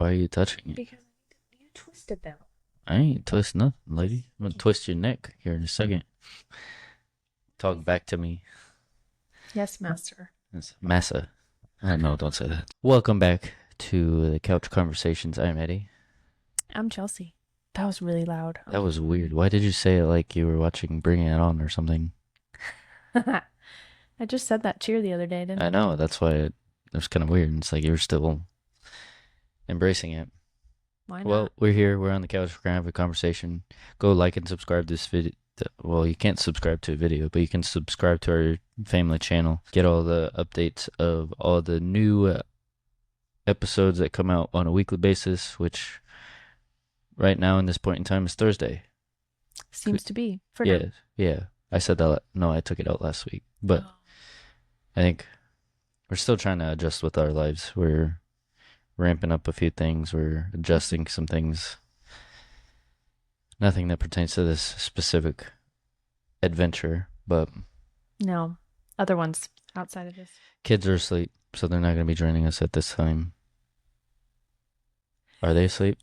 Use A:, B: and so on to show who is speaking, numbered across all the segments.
A: Why are you touching it?
B: Because you twisted them.
A: I ain't twist nothing, lady. I'm gonna twist your neck here in a second. Talk back to me.
B: Yes, master.
A: It's massa. No, don't say that. Welcome back to the Couch Conversations. I'm Eddie.
B: I'm Chelsea. That was really loud.
A: That was weird. Why did you say it like you were watching Bring It On or something?
B: I just said that cheer the other day, didn't I?
A: I know, that's why it was kind of weird. It's like you were still embracing it.
B: Why not?
A: Well, we're here. We're on the couch. We're going to have a conversation. Go like and subscribe to this video. Well, you can't subscribe to a video, but you can subscribe to our family channel. Get all the updates of all the new episodes that come out on a weekly basis, which right now in this point in time is Thursday.
B: Seems to be. For now.
A: Yeah. I said that. No, I took it out last week. But I think we're still trying to adjust with our lives. We're ramping up a few things. We're adjusting some things. Nothing that pertains to this specific adventure, but
B: No. Other ones outside of this.
A: kids are asleep, so they're not going to be joining us at this time. Are they asleep?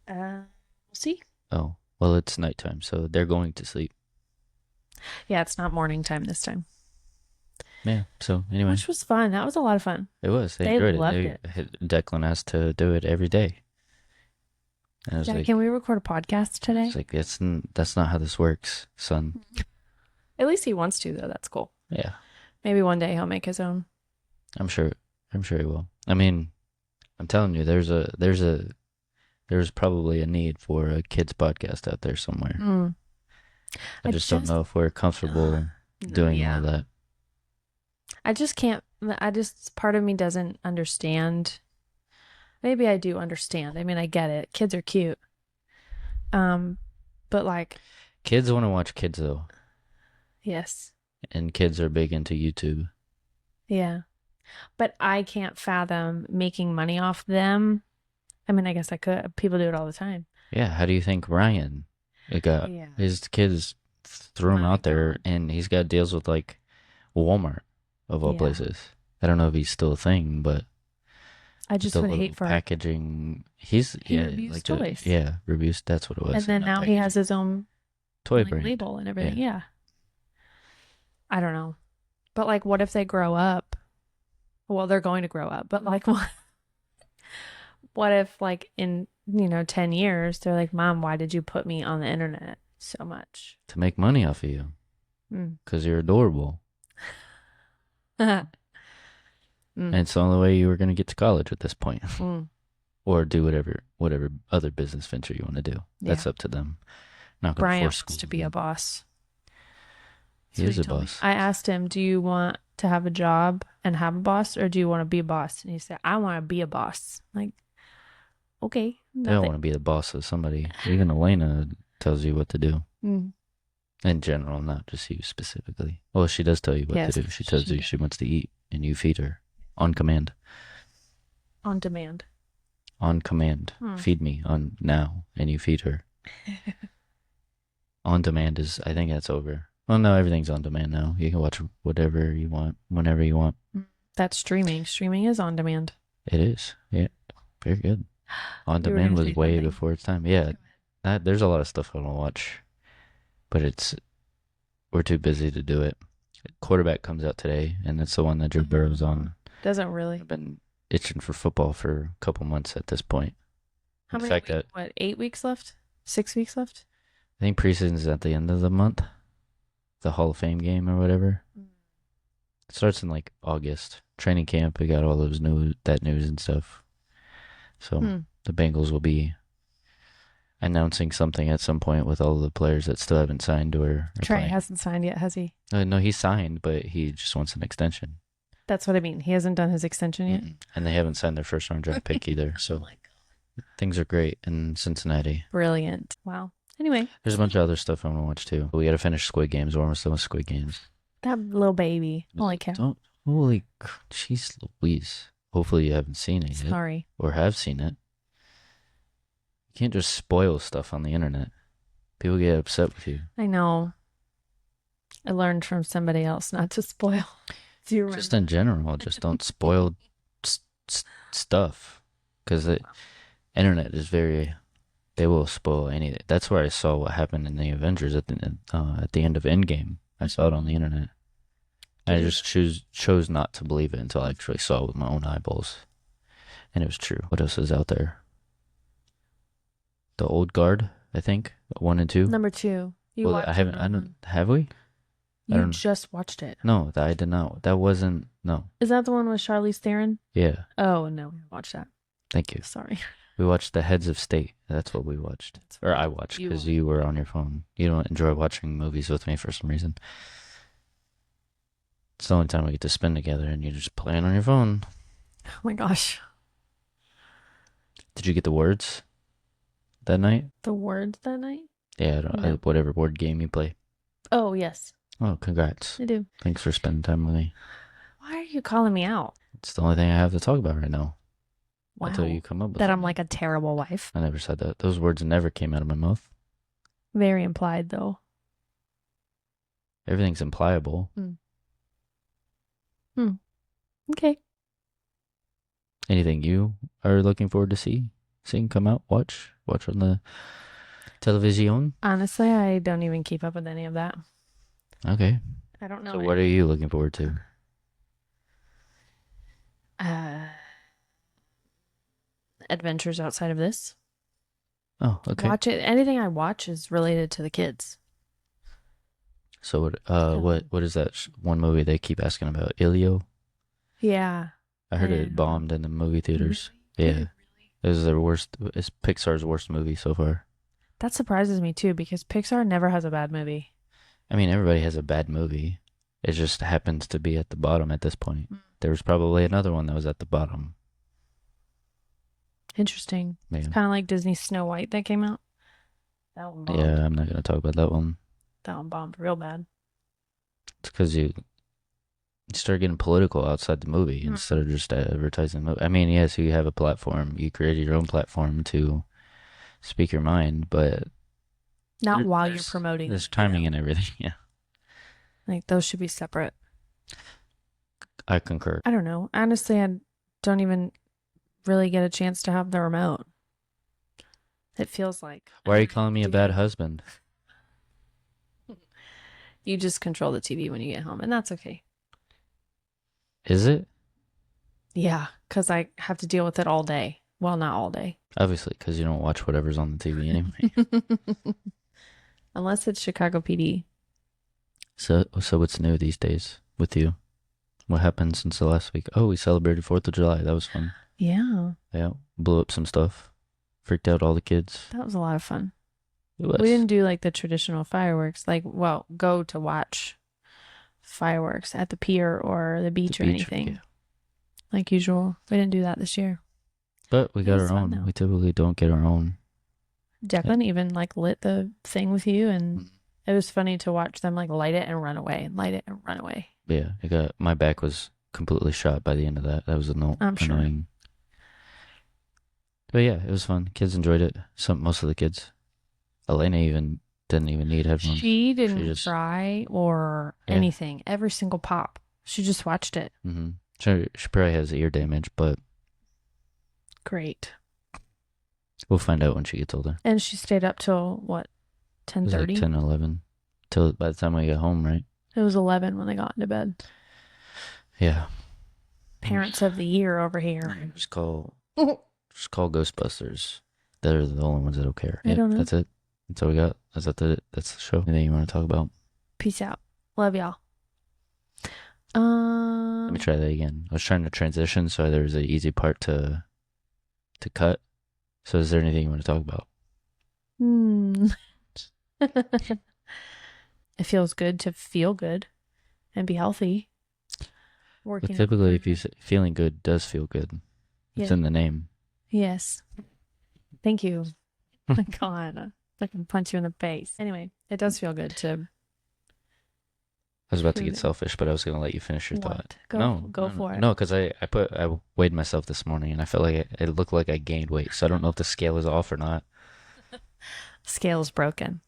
B: We'll see.
A: Oh, well, it's nighttime, so they're going to sleep.
B: Yeah, it's not morning time this time.
A: Yeah, so anyway.
B: Which was fun. That was a lot of fun.
A: It was.
B: They
A: enjoyed
B: loved
A: it.
B: it.
A: Declan asked to do it every day. And I was
B: Dad,
A: like,
B: can we record a podcast today?
A: it's like, that's not how this works, son.
B: At least he wants to, though. That's cool.
A: Yeah,
B: Maybe one day he'll make his own.
A: I'm sure he will. I mean, I'm telling you, there's probably a need for a kids podcast out there somewhere. I just don't know if we're comfortable doing all that.
B: I just can't. Part of me doesn't understand. Maybe I do understand. I mean, I get it. Kids are cute. But like.
A: Kids want to watch kids, though.
B: Yes.
A: And kids are big into YouTube.
B: Yeah. But I can't fathom making money off them. I mean, I guess I could. People do it all the time.
A: Yeah. How do you think Ryan got his kids threw him out there, and he's got deals with like Walmart of all places. I don't know if he's still a thing, but
B: I just would hate for
A: packaging.
B: He reviews
A: like
B: toys.
A: Reviews. That's what it was.
B: And then now he has his own
A: toy brand
B: label and everything. Yeah. I don't know, but like, what if they grow up? Well, they're going to grow up, but like, what if like in 10 years they're like, Mom, why did you put me on the internet so much?
A: To make money off of you, because you're adorable. And it's the only way you were going to get to college at this point. Or do whatever other business venture you want to do. That's up to them. Not going to force
B: wants to be a boss.
A: He is a boss.
B: I asked him, do you want to have a job and have a boss, or do you want to be a boss? And he said, I want to be a boss. Like, okay.
A: They don't want to be the boss of somebody. Even Elena tells you what to do. In general, not just you specifically. Well, she does tell you what to do. She tells you she wants to eat, and you feed her. On command.
B: On demand.
A: On command. Feed me on now, and you feed her. On demand is, I think that's over. Well, no, everything's on demand now. You can watch whatever you want, whenever you want.
B: That's streaming. Streaming is on demand.
A: It is. Yeah. Very good. On demand was way before its time. Yeah. There's a lot of stuff I want to watch, but we're too busy to do it. Quarterback comes out today, and it's the one that Joe Burrow's on.
B: Doesn't really.
A: I've been itching for football for a couple months at this point.
B: How many weeks? What, 8 weeks left? 6 weeks left?
A: I think preseason's at the end of the month. The Hall of Fame game or whatever. It starts in like August. Training camp, we got all those news and stuff. So the Bengals will be announcing something at some point with all the players that still haven't signed or
B: Trey hasn't signed yet, has he?
A: No, he signed, but he just wants an extension.
B: That's what I mean. He hasn't done his extension yet.
A: And they haven't signed their first round draft pick either. So my God. Things are great in Cincinnati.
B: Brilliant. Wow. Anyway.
A: There's a bunch of other stuff I want to watch too. We got to finish Squid Games. We're almost done with Squid Games.
B: That little baby. Holy cow.
A: Holy, jeez Louise. Hopefully you haven't seen it yet.
B: Sorry.
A: Or have seen it. You can't just spoil stuff on the internet. People get upset with you.
B: I know. I learned from somebody else not to spoil.
A: Just in general, just don't spoil stuff. because the internet is very. They will spoil anything. That's where I saw what happened in the Avengers at the end of Endgame. I saw it on the internet.
B: Did
A: I
B: you?
A: just chose not to believe it until I actually saw it with my own eyeballs, and it was true. What else is out there? The Old Guard, I think, 1 and 2.
B: Number two. You
A: Well, I
B: watched
A: haven't.
B: number
A: I don't.
B: one.
A: Have we? I
B: You
A: don't.
B: just watched it.
A: No, I did not. That wasn't. No.
B: Is that the one with Charlize Theron?
A: Yeah.
B: Oh no, we watched that.
A: Thank you.
B: Sorry.
A: We watched the Heads of State. That's what we watched, or I watched,
B: You
A: because you were on your phone. You don't enjoy watching movies with me for some reason. It's the only time we get to spend together, and you're just playing on your phone.
B: Oh my gosh.
A: Did you get the words that night?
B: The words that night?
A: Yeah,
B: No.
A: whatever board game you play.
B: Oh yes,
A: Oh, congrats.
B: I do.
A: Thanks for spending time with me.
B: Why are you calling me out?
A: It's the only thing I have to talk about right now.
B: Wow.
A: Until you come up with
B: That
A: it.
B: I'm like a terrible wife.
A: I never said that. Those words never came out of my mouth.
B: Very implied though.
A: Everything's impliable.
B: Okay.
A: Anything you are looking forward to seeing come out, watch on the television?
B: Honestly, I don't even keep up with any of that.
A: Okay.
B: I don't know.
A: So what are you looking forward to?
B: Adventures outside of this.
A: Oh, okay.
B: Watch it. Anything I watch is related to the kids.
A: So what is that one movie they keep asking about? Ilio?
B: Yeah.
A: I heard it bombed in the movie theaters. Yeah. It was their worst. It's Pixar's worst movie so far.
B: That surprises me too because Pixar never has a bad movie.
A: I mean, everybody has a bad movie. It just happens to be at the bottom at this point. There was probably another one that was at the bottom.
B: Interesting.
A: Yeah.
B: It's kind of like Disney's Snow White that came out. That one bombed.
A: Yeah, I'm not going to talk about that one.
B: That one bombed real bad.
A: It's because you start getting political outside the movie instead of just advertising the movie. I mean, yes, you have a platform. You created your own platform to speak your mind, but
B: not while you're promoting.
A: There's timing and everything. Yeah,
B: like those should be separate.
A: I concur.
B: I don't know. Honestly, I don't even really get a chance to have the remote. It feels like.
A: Why are you calling me a bad husband?
B: You just control the TV when you get home, and that's okay.
A: Is it?
B: Yeah, because I have to deal with it all day. Well, not all day.
A: Obviously, because you don't watch whatever's on the TV anyway.
B: Unless it's Chicago PD.
A: So what's new these days with you? What happened since the last week? Oh, we celebrated 4th of July. That was fun.
B: Yeah.
A: Yeah, blew up some stuff. Freaked out all the kids.
B: That was a lot of fun.
A: It was.
B: We didn't do like the traditional fireworks, go to watch fireworks at the pier or the beach or anything. Yeah. Like usual. We didn't do that this year.
A: But we got our own. Though. We typically don't get our own.
B: Declan even like lit the thing with you, and it was funny to watch them like light it and run away, light it and run away.
A: Yeah, my back was completely shot by the end of that. That was annoying.
B: Sure.
A: But yeah, it was fun. Kids enjoyed it. Most of the kids. Elena didn't even need headphones.
B: She didn't try or anything. Every single pop. She just watched it.
A: Mm-hmm. She probably has ear damage, but
B: great.
A: We'll find out when she gets older.
B: And she stayed up till what? 10:30?
A: Like 10, 11. Till by the time we got home, right?
B: It was 11 when they got into bed.
A: Yeah.
B: Parents of the year over here.
A: Just call Ghostbusters. They're the only ones that don't care.
B: I don't know.
A: That's it. That's all we got. That's the show. Anything you want to talk about?
B: Peace out. Love y'all.
A: Let me try that again. I was trying to transition, so there was an easy part to cut. So is there anything you want to talk about?
B: It feels good to feel good and be healthy.
A: But typically, if you feeling good does feel good. It's in the name.
B: Yes. Thank you. My God, I can punch you in the face. Anyway, it does feel good to.
A: I was about to get selfish, but I was going to let you finish your thought.
B: Go for it.
A: No, because I weighed myself this morning and I felt like it looked like I gained weight. So I don't know if the scale is off or not.
B: Scale is broken.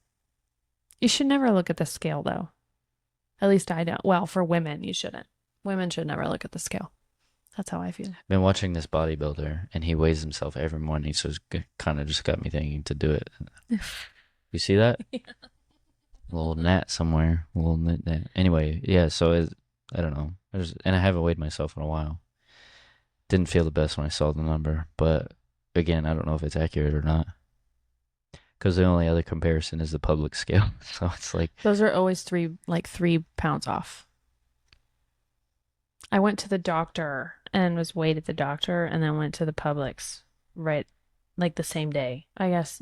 B: You should never look at the scale, though. At least I don't. Well, for women, you shouldn't. Women should never look at the scale. That's how I feel.
A: Been watching this bodybuilder, and he weighs himself every morning, so it's kind of just got me thinking to do it. You see that? A little gnat somewhere. A little gnat. Anyway, yeah, so I don't know. And I haven't weighed myself in a while. Didn't feel the best when I saw the number, but again, I don't know if it's accurate or not. Because the only other comparison is the public scale. So it's like,
B: Those are always 3 pounds off. I went to the doctor and was weighed at the doctor and then went to the Publix right like the same day. I guess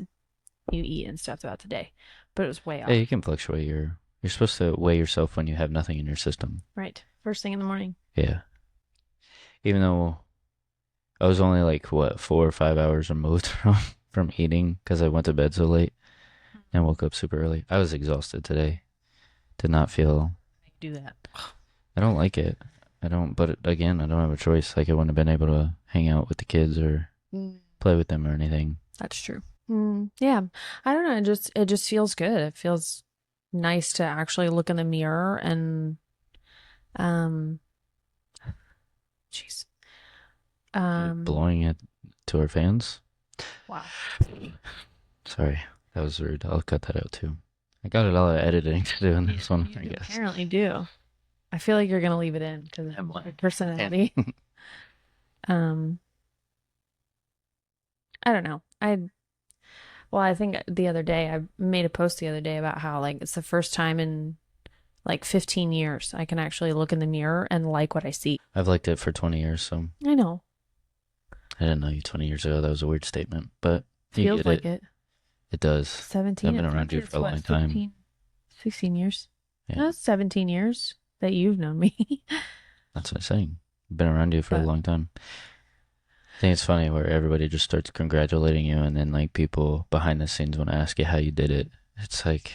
B: you eat and stuff throughout the day, but it was way
A: yeah,
B: off.
A: you can fluctuate you're supposed to weigh yourself when you have nothing in your system.
B: Right. First thing in the morning.
A: Yeah. Even though I was only like, what, 4 or 5 hours removed from eating because I went to bed so late and woke up super early. I was exhausted today. Did not feel.
B: Do that.
A: I don't like it. I don't, but again, I don't have a choice. Like, I wouldn't have been able to hang out with the kids or play with them or anything.
B: That's true. Yeah. I don't know. It just feels good. It feels nice to actually look in the mirror and, jeez.
A: Blowing it to our fans.
B: Wow.
A: Sorry, that was rude. I'll cut that out too. I got a lot of editing to do in this one, I
B: You
A: guess.
B: apparently do. I feel like you're gonna leave it in because of my personality. I don't know. I think the other day I made a post the other day about how like it's the first time in like 15 years I can actually look in the mirror and like what I see.
A: I've liked it for 20 years, so
B: I know.
A: I didn't know you 20 years ago. That was a weird statement, but you
B: Feels
A: get
B: like
A: it.
B: it.
A: It does.
B: 17.
A: I've been around you for a long time.
B: 15, 16 years.
A: Yeah.
B: No, 17 years that you've known me.
A: That's what I'm saying. I've been around you for a long time. I think it's funny where everybody just starts congratulating you, and then like people behind the scenes want to ask you how you did it. It's like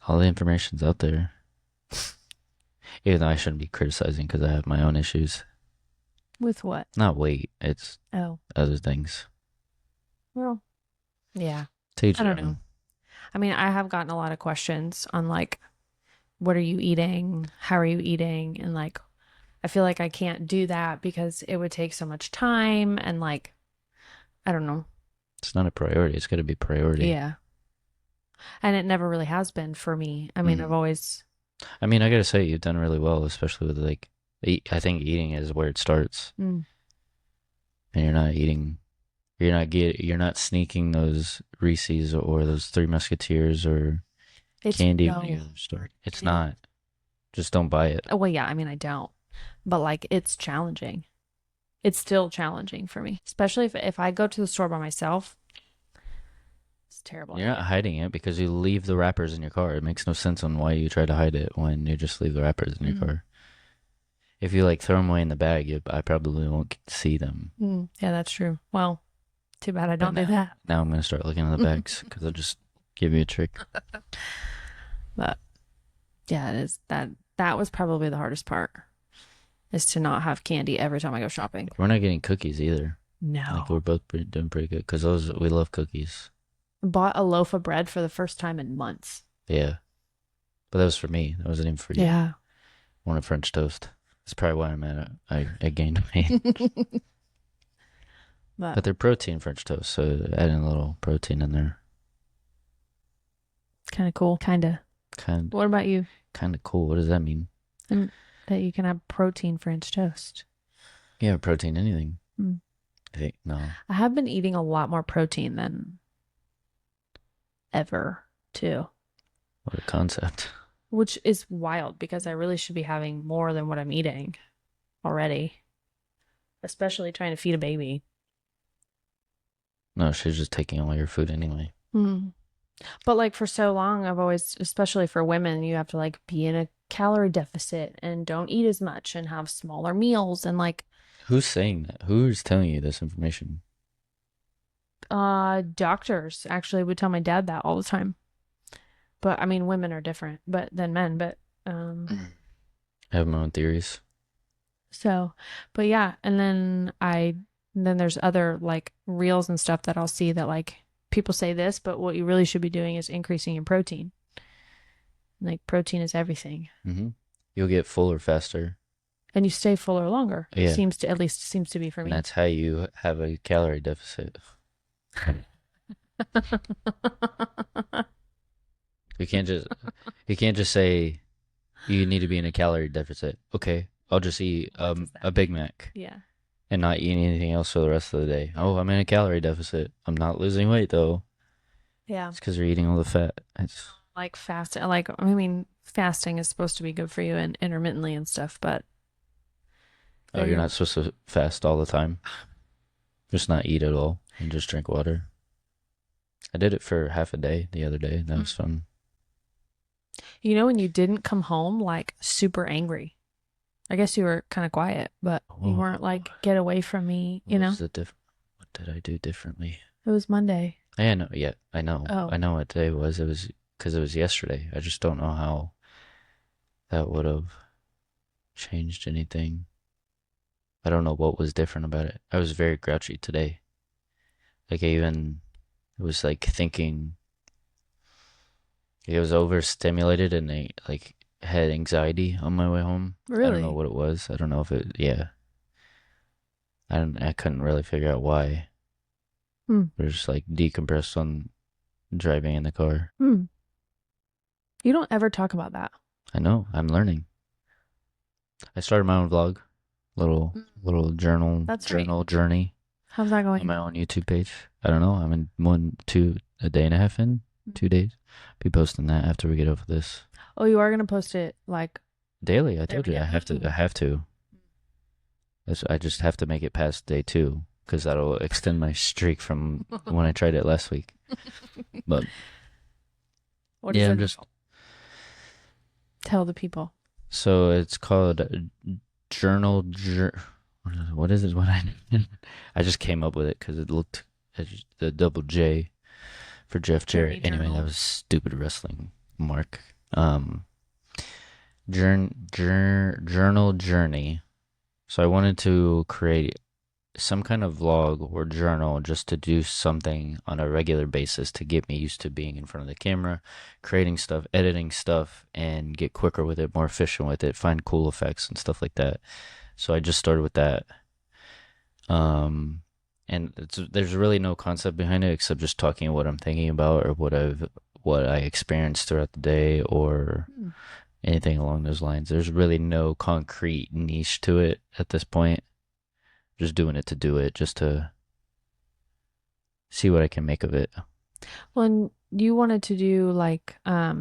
A: all the information's out there. Even though I shouldn't be criticizing because I have my own issues.
B: With what?
A: Not weight, it's other things.
B: Well, yeah.
A: I
B: don't know. I mean, I have gotten a lot of questions on like, what are you eating? How are you eating? And like, I feel like I can't do that because it would take so much time and like, I don't know.
A: It's not a priority. It's got to be priority.
B: Yeah. And it never really has been for me. I mean, I've always.
A: I mean, I gotta say, you've done really well, especially with like, I think eating is where it starts. And you're not eating, you're not sneaking those Reese's or those Three Musketeers or candy when you start. It's not. Just don't buy it.
B: Oh, well, yeah. I mean, I don't. But like, it's challenging. It's still challenging for me, especially if I go to the store by myself. It's terrible.
A: You're not hiding it because you leave the wrappers in your car. It makes no sense on why you try to hide it when you just leave the wrappers in your car. If you like throw them away in the bag, I probably won't see them.
B: Yeah, that's true. Well, too bad I don't do that.
A: Now I'm going to start looking in the bags because I'll just give you a trick.
B: But yeah, it is that was probably the hardest part, is to not have candy every time I go shopping.
A: We're not getting cookies either.
B: No.
A: Like we're both doing pretty good because we love cookies.
B: Bought a loaf of bread for the first time in months.
A: Yeah. But that was for me. That wasn't even for you.
B: Yeah.
A: I wanted French toast. That's probably why I'm at it. I gained weight. But they're protein French toast, so adding a little protein in there.
B: Kind of cool. Kind of. What about you?
A: Kind of cool. What does that mean?
B: That you can have protein French toast.
A: Yeah, protein anything. I think, no.
B: I have been eating a lot more protein than ever, too.
A: What a concept.
B: Which is wild because I really should be having more than what I'm eating already. Especially trying to feed a baby.
A: No, she's just taking all your food anyway.
B: But like for so long, I've always, especially for women, you have to like be in a calorie deficit and don't eat as much and have smaller meals and like.
A: Who's saying that? Who's telling you this information?
B: Doctors actually would tell my dad that all the time. But I mean, women are different than men, but
A: I have my own theories.
B: So, but yeah, and then there's other like reels and stuff that I'll see that like people say this, but what you really should be doing is increasing your protein. Like protein is everything.
A: You'll get fuller faster
B: and you stay fuller longer.
A: Yeah,
B: Seems to, at least seems to be for
A: and
B: me.
A: that's how you have a calorie deficit. You can't just you can't just say you need to be in a calorie deficit. Okay, I'll just eat
B: What does
A: a
B: that
A: Big
B: mean?
A: Mac
B: Yeah.
A: and not eat anything else for the rest of the day.
B: Yeah.
A: Oh, I'm in a calorie deficit. I'm not losing weight though.
B: Yeah.
A: It's because you're eating all the fat. It's
B: Like fasting, like, I mean, fasting is supposed to be good for you and intermittently and stuff, but
A: oh,
B: there
A: you're
B: you're,
A: not supposed to fast all the time. Just not eat at all and just drink water. I did it for half a day the other day. That was fun.
B: you know, when you didn't come home like super angry. I guess you were kind of quiet, but you
A: Oh,
B: weren't like, get away from me,
A: what was the What did I do differently?
B: It was Monday.
A: I know. Yeah, I know.
B: Oh,
A: I know what today was. It was because it was yesterday. I just don't know how that would have changed anything. I don't know what was different about it. I was very grouchy today. Like I even was like thinking it was overstimulated and I like had anxiety on my way home. I don't know
B: really?
A: what it was. I don't know if it. Yeah, I couldn't really figure out why.
B: Hmm.
A: I was just like decompressed on driving in the car.
B: Hmm. You don't ever talk about that.
A: I know. I'm learning. I started my own vlog, little
B: That's right.
A: journal journey
B: How's that
A: on
B: going?
A: my own YouTube page. I don't know. I'm in a day and a half in, 2 days. Be posting that after we get over this
B: Oh, you are gonna post it like
A: daily. I told
B: every
A: you
B: day.
A: I have to. I have to. I just have to make it past day 2 because that'll extend my streak from when I tried it last week. But
B: What is
A: yeah,
B: the
A: I'm
B: name?
A: just
B: Tell the people.
A: so it's called journal. What is it? What I I just came up with it because it looked the double J for Jeff
B: Journey
A: Jarrett. Anyway, that
B: journal.
A: was stupid wrestling mark. Journal journey. So I wanted to create some kind of vlog or journal just to do something on a regular basis to get me used to being in front of the camera, creating stuff, editing stuff, and get quicker with it, more efficient with it, find cool effects and stuff like that. So I just started with that. Um, and there's really no concept behind it except just talking what I'm thinking about or what I experienced throughout the day or
B: Hmm.
A: anything along those lines. There's really no concrete niche to it at this point. Just doing it to do it, just to see what I can make of it.
B: When you wanted to do like a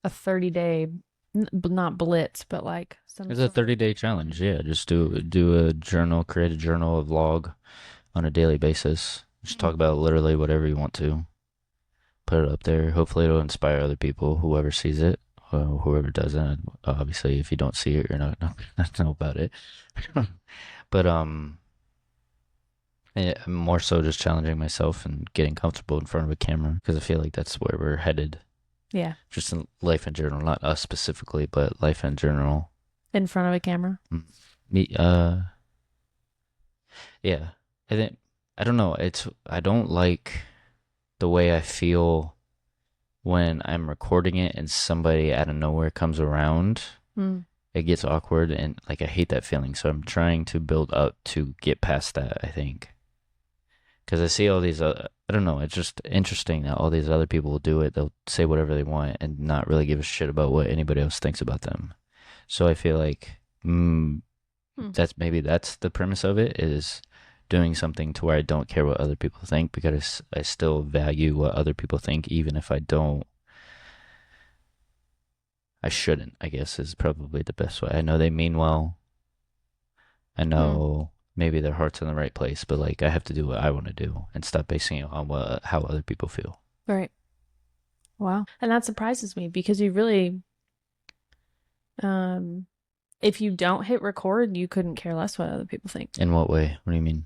B: 30-day, not blitz, but like some
A: It's a
B: sort of
A: 30-day challenge. Yeah, just do a journal, create a journal, a vlog on a daily basis. Just talk about literally whatever you want to. Put it up there. Hopefully, it'll inspire other people. Whoever sees it, whoever doesn't. Obviously, if you don't see it, you're not gonna know about it. But yeah, I'm more so just challenging myself and getting comfortable in front of a camera because I feel like that's where we're headed.
B: yeah,
A: Just in life in general, not us specifically, but life in general.
B: in front of a camera.
A: Mm. Me, yeah. I think I don't know. I don't like the way I feel when I'm recording it and somebody out of nowhere comes around.
B: Hmm.
A: It gets awkward and like I hate that feeling. So I'm trying to build up to get past that, I think. Because I see all these, I don't know, it's just interesting that all these other people will do it. They'll say whatever they want and not really give a shit about what anybody else thinks about them. So I feel like
B: Hmm.
A: that's the premise of it is doing something to where I don't care what other people think because I still value what other people think, even if I don't. I shouldn't, I guess, is probably the best way. I know they mean well. I
B: Hmm.
A: know maybe their heart's in the right place, but like I have to do what I want to do and stop basing it on how other people feel.
B: Right. Wow. And that surprises me because you really, um, if you don't hit record, you couldn't care less what other people think.
A: In what way? What do you mean?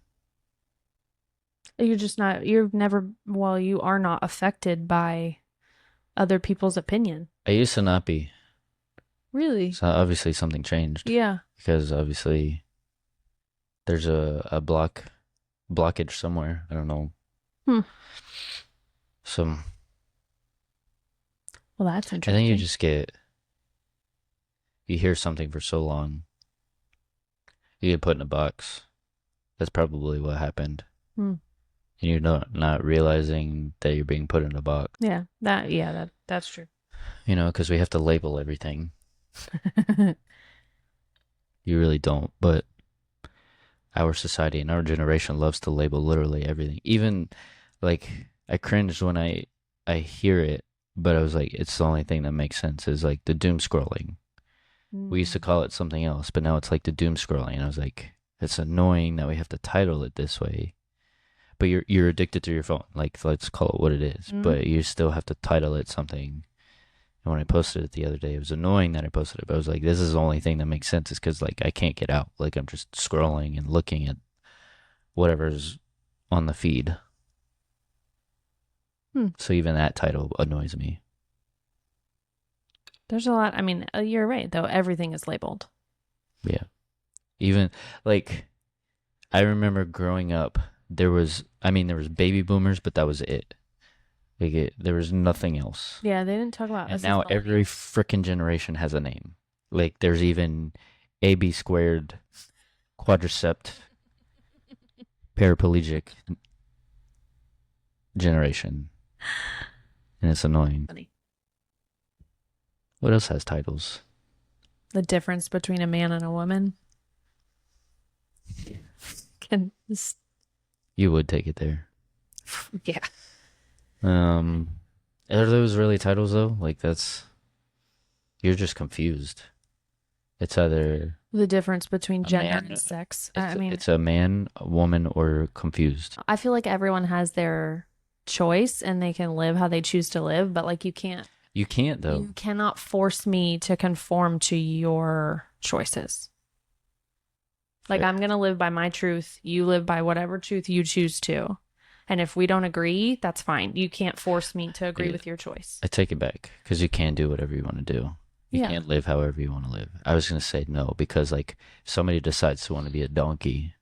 B: You're just not, you're never, well, you are not affected by other people's opinion.
A: I used to not be.
B: Really?
A: So obviously something changed
B: Yeah.
A: because obviously there's a blockage somewhere. I don't know.
B: Hmm.
A: Some
B: Well, that's
A: I think
B: interesting.
A: you hear something for so long You get put in a box. That's probably what happened.
B: Hmm.
A: And you're not realizing that you're being put in a box.
B: That's true.
A: Because we have to label everything. You really don't, but our society and our generation loves to label literally everything. Even like I cringed when I hear it, but I was like, it's the only thing that makes sense is like the doom scrolling. We used to
B: Mm.
A: call it something else, but now it's like the doom scrolling. And I was like, it's annoying that we have to title it this way. But you're addicted to your phone. Like let's call it what it is.
B: Mm.
A: But you still have to title it something. And when I posted it the other day, it was annoying that I posted it. But I was like, this is the only thing that makes sense is because like I can't get out. Like I'm just scrolling and looking at whatever's on the feed.
B: Hmm.
A: So even that title annoys me.
B: There's a lot. I mean, you're right, though. Everything is labeled.
A: Yeah. Even like I remember growing up, there was baby boomers, but that was it. There was nothing else.
B: Yeah, they didn't talk about
A: And
B: us as
A: now every
B: millennials.
A: freaking generation has a name. Like there's even AB squared, quadricept, paraplegic generation. And it's annoying.
B: Funny.
A: What else has titles?
B: The difference between a man and a woman. Can
A: You would take it there.
B: yeah.
A: Um, are those really titles though? Like you're just confused. It's either
B: The difference between
A: a
B: gender
A: man,
B: and sex.
A: it's
B: I mean,
A: it's a man, a woman, or confused.
B: I feel like everyone has their choice and they can live how they choose to live, but like
A: You can't though.
B: you cannot force me to conform to your choices. Like
A: Fair.
B: I'm going to live by my truth, you live by whatever truth you choose to. And if we don't agree, that's fine. You can't force me to agree
A: Yeah,
B: with your choice.
A: I take it back because you can do whatever you want to do. You
B: Yeah.
A: can't live however you want to live. I was gonna say no because like if somebody decides to want to be a donkey,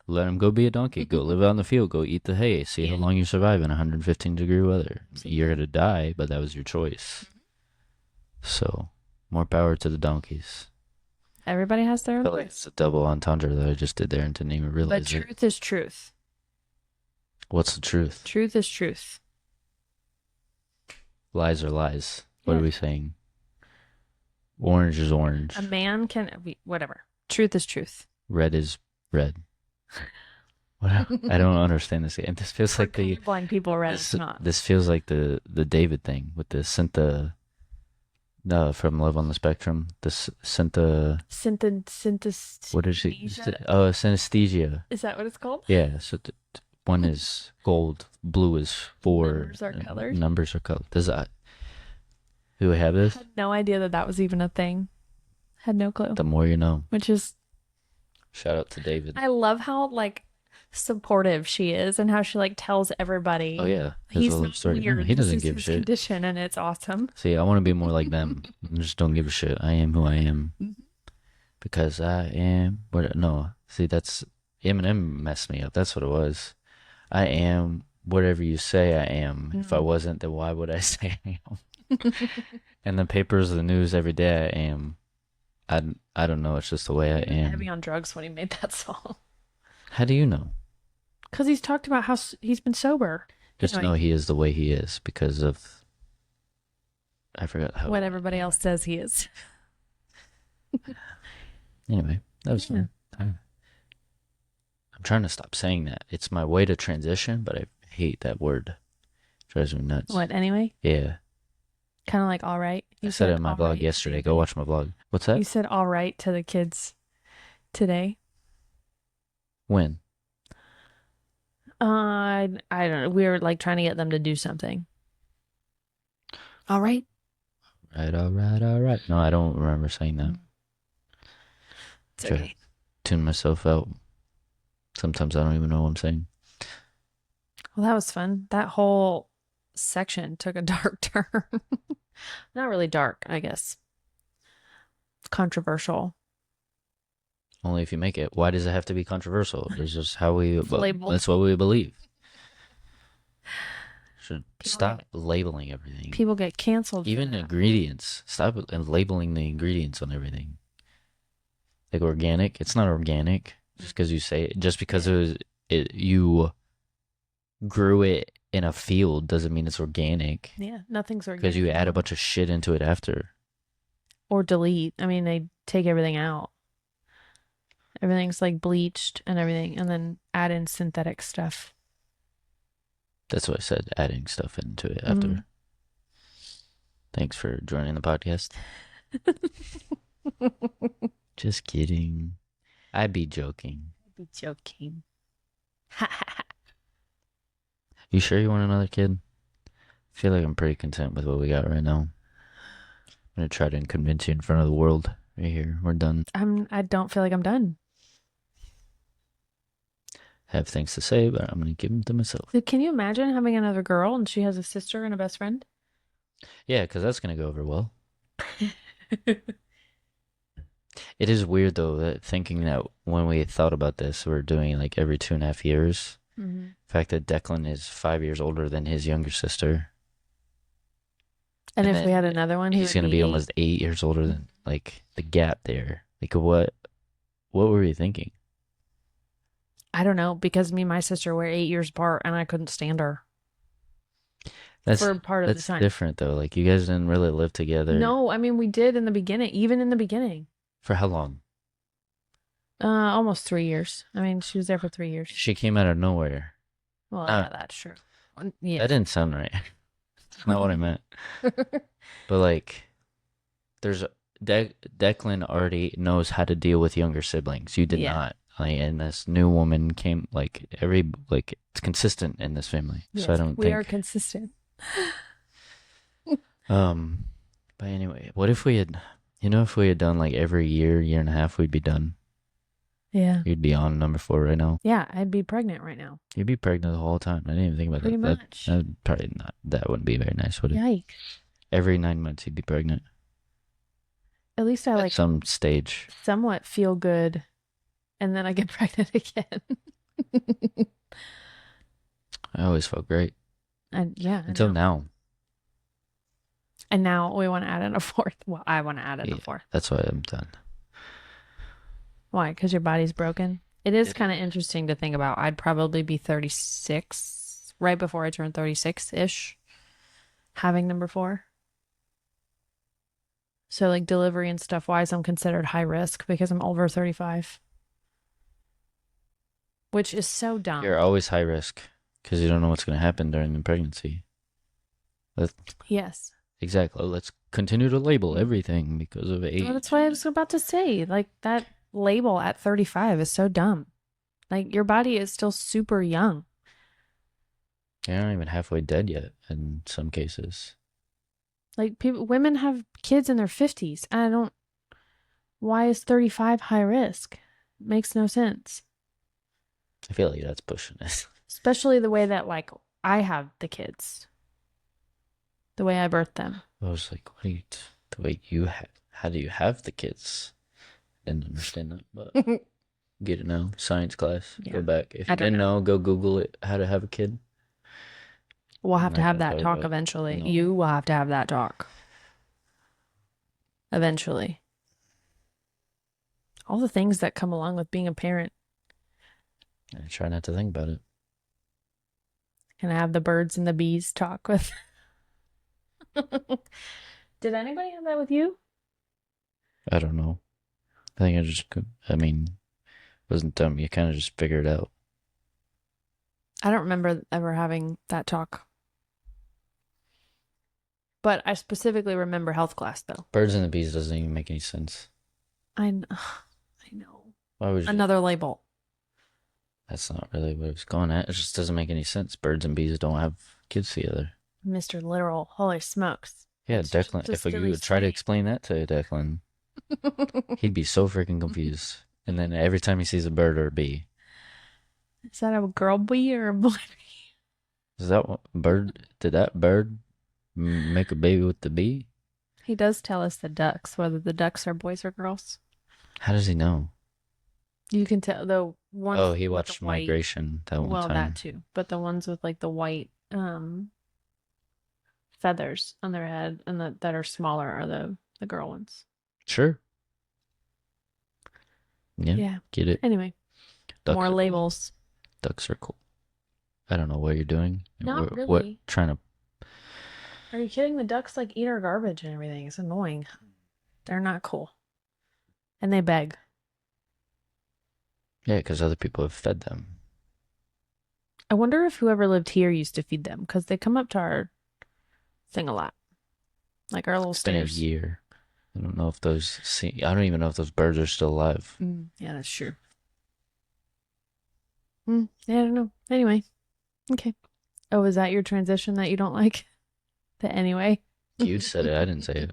A: let them go be a donkey. Go live out in the field. Go eat the hay. See how
B: Yeah.
A: long you survive in 115-degree weather. You're gonna die, but that was your choice. So more power to the donkeys.
B: Everybody has their
A: I
B: own
A: feel like it's
B: choice.
A: a double entendre that I just did there and didn't even
B: But
A: realize it.
B: truth is truth.
A: What's the truth?
B: Truth is truth.
A: Lies are lies. What are
B: Yeah.
A: we saying? Orange is orange.
B: A man can, whatever. Truth is truth.
A: Red is red. What? I don't understand this. And this feels
B: For
A: like the
B: colorblind people, red
A: this
B: is not.
A: this feels like the David thing with the Cinta from Love on the Spectrum. This Cinta. What is she?
B: Synesthesia?
A: Oh, synesthesia.
B: Is that what it's called?
A: Yeah. So one is gold, blue is four.
B: Numbers are colored.
A: Numbers are colored. Does that? Do we have this?
B: Had no idea that that was even a thing. Had no clue.
A: The more you know.
B: Which is,
A: Shout out to David.
B: I love how like supportive she is and how she like tells everybody.
A: Oh yeah, his
B: He's
A: whole
B: not
A: story. No,
B: weird.
A: he
B: This
A: doesn't
B: is
A: give a
B: his
A: shit.
B: condition, and it's awesome.
A: See, I want to be more like them. I just don't give a shit. I am who I am
B: Mhm.
A: because I am. What? No, see, that's Eminem messed me up. That's what it was. I am whatever you say I am. If I
B: Mhm.
A: wasn't, then why would I say I am? And the papers, the news, every day I am. I don't know. It's just the way I
B: He was heavy
A: am.
B: on drugs when he made that song.
A: How do you know?
B: Because he's talked about how he's been sober.
A: Just
B: Anyway,
A: know he is the way he is because of I forgot how.
B: what everybody else says he is.
A: Anyway, that was
B: Yeah.
A: fun. I'm trying to stop saying that. It's my way to transition, but I hate that word. Drives me nuts.
B: What, anyway?
A: Yeah.
B: Kind of like all right.
A: I said it in my
B: all
A: blog
B: right
A: yesterday.
B: today.
A: Go watch my blog. What's that?
B: You said all right to the kids today.
A: When?
B: I don't know. We were like trying to get them to do something. All right.
A: Right, all right, all right. No, I don't remember saying that.
B: It's
A: Try
B: okay.
A: to tune myself out. Sometimes I don't even know what I'm saying.
B: Well, that was fun. That whole section took a dark turn. Not really dark, I guess. It's controversial.
A: Only if you make it. Why does it have to be controversial? It's just how we.
B: Labeled.
A: That's what we believe. Should
B: People
A: stop
B: get-
A: labeling everything.
B: People get canceled.
A: Even
B: for that.
A: ingredients. Stop labeling the ingredients on everything. like organic. It's not organic just because you say it. Just because you grew it in a field doesn't mean it's organic.
B: Yeah, nothing's
A: Because
B: organic
A: you add a
B: anymore.
A: bunch of shit into it after.
B: Or delete. I mean, they take everything out. Everything's like bleached and everything, and then add in synthetic stuff.
A: That's what I said, adding stuff into it
B: Mm.
A: after. Thanks for joining the podcast. Just kidding. I'd be joking.
B: Be joking.
A: You sure you want another kid? I feel like I'm pretty content with what we got right now. I'm gonna try to convince you in front of the world. Right here, we're done.
B: I don't feel like I'm done.
A: Have things to say, but I'm gonna give them to myself.
B: Can you imagine having another girl and she has a sister and a best friend?
A: Yeah, because that's gonna go over well. It is weird though that thinking that when we thought about this, we're doing like every 2.5 years.
B: Mm-hmm.
A: The fact that Declan is 5 years older than his younger sister,
B: And
A: and
B: if we
A: then
B: had another one, he
A: he's
B: would
A: gonna
B: be
A: be
B: 8.
A: almost 8 years older than like the gap there. Like what were you thinking?
B: I don't know, because me and my sister were 8 years apart and I couldn't stand her
A: That's
B: for part of the
A: that's
B: time.
A: different though. Like you guys didn't really live together
B: No, I mean, we did in the beginning, even in the beginning.
A: for how long?
B: Almost 3 years. I mean, she was there for 3 years.
A: She came out of nowhere.
B: Well,
A: Uh,
B: yeah, that's true.
A: that
B: Yeah.
A: didn't sound right. That's not what I meant. But like, there's Declan already knows how to deal with younger siblings. You did
B: Yeah.
A: not. Like, and this new woman came like it's consistent in this family. So I
B: Yes,
A: don't
B: we are
A: think
B: consistent.
A: um. But anyway, what if we had, if we had done like every year and a half, we'd be done.
B: Yeah.
A: You'd be on number 4 right now.
B: Yeah, I'd be pregnant right now.
A: You'd be pregnant the whole time. I didn't even think about
B: Pretty
A: that.
B: much.
A: That probably not. That wouldn't be very nice, would it?
B: Yikes.
A: Every 9 months, you'd be pregnant
B: At least I
A: at
B: like
A: some stage.
B: somewhat feel good and then I get pregnant again.
A: I always felt great
B: And yeah,
A: until now.
B: And now we want to add in a fourth. Well, I want to add in
A: Yeah,
B: a fourth.
A: that's why I'm done.
B: Why? Because your body's broken. It is
A: It
B: kind of interesting to think about. I'd probably be 36 right before I turn 36 ish, having number 4. So, like delivery and stuff wise, I'm considered high risk because I'm over 35, which is so dumb.
A: You're always high risk because you don't know what's going to happen during the pregnancy.
B: Yes.
A: Exactly. Let's continue to label everything because of age.
B: Well, that's what I was about to say. Like that label at 35 is so dumb. Like your body is still super young.
A: You're not even halfway dead yet in some cases.
B: Like women have kids in their 50s. I don't. Why is 35 high risk? Makes no sense.
A: I feel like that's pushing it.
B: Especially the way that like I have the kids. The way I birthed them.
A: I was like, what do you, the way you have, how do you have the kids? Didn't understand that, but get it now. Science class.
B: Yeah.
A: Go back. If
B: I
A: you
B: don't
A: didn't
B: know.
A: know, go Google it, how to have a kid.
B: We'll
A: I'm
B: have to
A: not
B: have
A: gonna
B: that
A: tell you
B: talk
A: about it.
B: eventually.
A: No.
B: You will have to have that talk. Eventually. All the things that come along with being a parent.
A: I try not to think about it.
B: Can I have the birds and the bees talk with? Did anybody have that with you?
A: I don't know. I think wasn't dumb. You kind of just figure it out.
B: I don't remember ever having that talk. But I specifically remember health class, though.
A: Birds and the bees doesn't even make any sense.
B: I know.
A: Why would you?
B: Another label.
A: That's not really what it's going at. It just doesn't make any sense. Birds and bees don't have kids together.
B: Mr. Literal. Holy smokes.
A: Yeah,
B: It's
A: Declan.
B: just
A: If you
B: silly
A: would try to
B: saying.
A: explain that to Declan, he'd be so freaking confused. And then every time he sees a bird or a bee,
B: Is that a girl bee or a boy bee?
A: is that what bird? Did that bird make a baby with the bee?
B: He does tell us the ducks, whether the ducks are boys or girls.
A: How does he know?
B: You can tell the ones.
A: Oh, he
B: with the
A: watched
B: white-
A: Migration that one
B: Well,
A: time.
B: that too. But the ones with like the white feathers on their head and that are smaller are the girl ones.
A: Sure. Yeah,
B: Yeah.
A: get it.
B: Anyway,
A: Ducks
B: more
A: are cool.
B: labels.
A: Ducks are cool. I don't know what you're doing.
B: Not
A: What
B: really.
A: trying to?
B: Are you kidding? The ducks like eat our garbage and everything. It's annoying. They're not cool. And they beg.
A: Yeah, because other people have fed them.
B: I wonder if whoever lived here used to feed them because they come up to our thing a lot. Like our little
A: It's been a
B: stairs.
A: year. I don't know if those. I don't even know if those birds are still alive.
B: Yeah, that's true. Yeah, I don't know. Anyway, okay. Oh, is that your transition that you don't like? The anyway?
A: You said it. I didn't say it.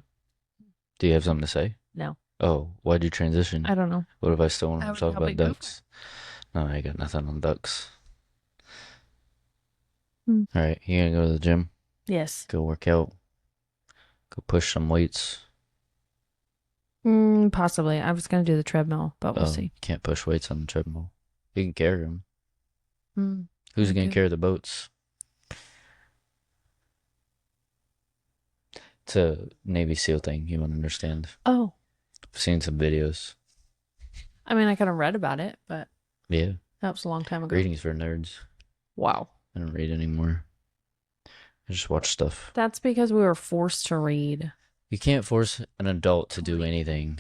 A: Do you have something to say?
B: No,
A: Oh, why'd you transition?
B: I don't know.
A: What if I still want
B: I
A: to
B: would
A: talk
B: probably
A: about
B: go for
A: ducks? No, I got nothing on ducks.
B: Hmm.
A: All right, you gonna go to the gym?
B: Yes.
A: Go work out. Go push some weights.
B: Possibly. I was gonna do the treadmill, but we'll see.
A: Can't push weights on the treadmill. You can carry them. Who's
B: I
A: gonna
B: could.
A: carry the boats? It's a Navy SEAL thing. You won't understand.
B: Oh,
A: I've seen some videos.
B: I mean, I kind of read about it, but
A: Yeah,
B: that was a long time ago.
A: reading's for nerds.
B: Wow.
A: I don't read anymore. I just watch stuff.
B: That's because we were forced to read.
A: You can't force an adult to do anything.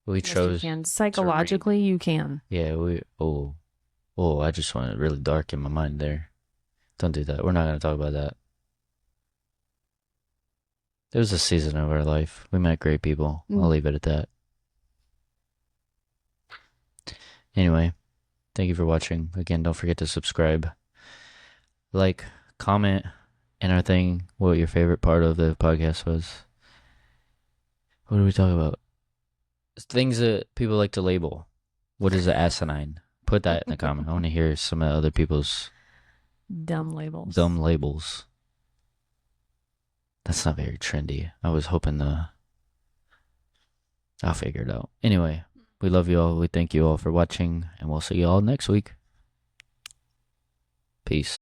A: We
B: Yes, you
A: chose.
B: can. Psychologically, you can.
A: Yeah, I just went really dark in my mind there. Don't do that. We're not going to talk about that. There was a season of our life. We met great people. I'll leave it at that. Anyway, thank you for watching. Again, don't forget to subscribe. Like, comment, and our thing, what your favorite part of the podcast was. What did we talk about? Things that people like to label. What is the asinine? Put that in the comment. I want to hear some of other people's
B: Dumb labels.
A: dumb labels. That's not very trendy. I was hoping I'll figure it out. Anyway, we love you all. We thank you all for watching, and we'll see you all next week. Peace.